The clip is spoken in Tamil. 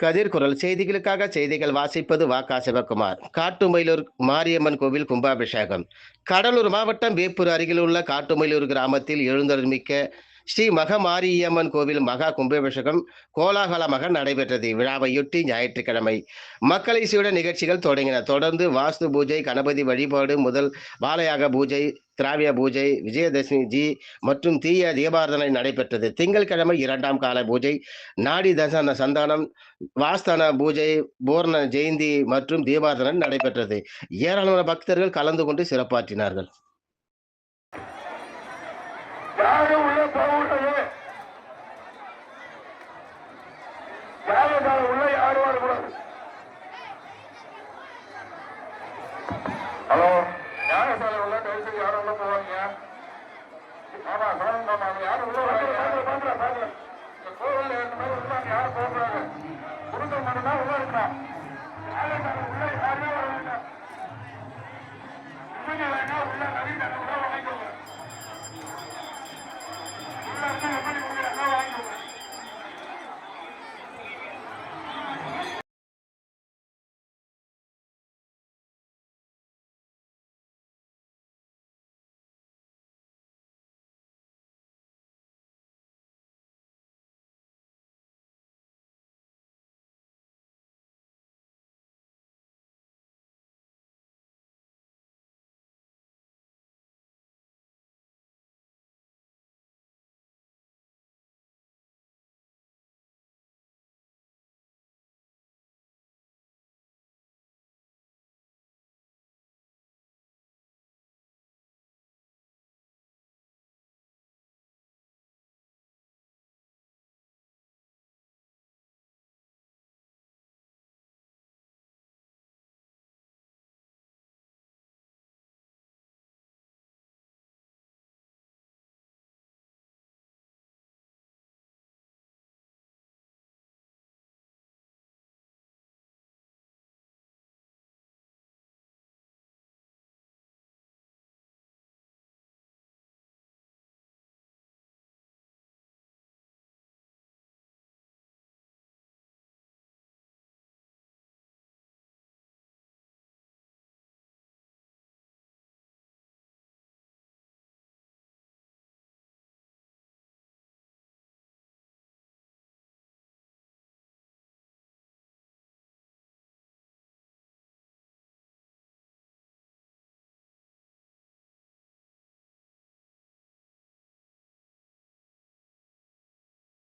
கதிர்குரல் செய்திகளுக்காக செய்திகள் வாசிப்பது வா. சிவகுமார். காட்டுமயிலூர் மாரியம்மன் கோவில் கும்பாபிஷேகம். கடலூர் மாவட்டம் வேப்பூர் அருகில் உள்ள காட்டுமயிலூர் கிராமத்தில் எழுந்தருள்மிக்க ஸ்ரீ மகமாரியம்மன் கோவில் மகா கும்பாபிஷேகம் கோலாகலமாக நடைபெற்றது. விழாவையொட்டி ஞாயிற்றுக்கிழமை மக்கள் இசையுடன் நிகழ்ச்சிகள் தொடங்கின. தொடர்ந்து வாஸ்து பூஜை, கணபதி வழிபாடு, முதல் பாலயாக பூஜை, திராவிய பூஜை, விஜயதசமி ஜி மற்றும் தீய தீபாரதனை நடைபெற்றது. திங்கட்கிழமை 2ஆம் கால பூஜை, நாடி தசன சந்தானம், வாஸ்தான பூஜை, பூர்ண ஜெயந்தி மற்றும் தீபாரதனை நடைபெற்றது. ஏராளமான பக்தர்கள் கலந்து கொண்டு சிறப்பாற்றினார்கள். ஹலோ, யாகசாலை உள்ள கழிச்சு யாரும் உள்ள போவாங்க? ஆமா, சாமி மாமா யாரும் உள்ள வராங்க. இந்த கோவில்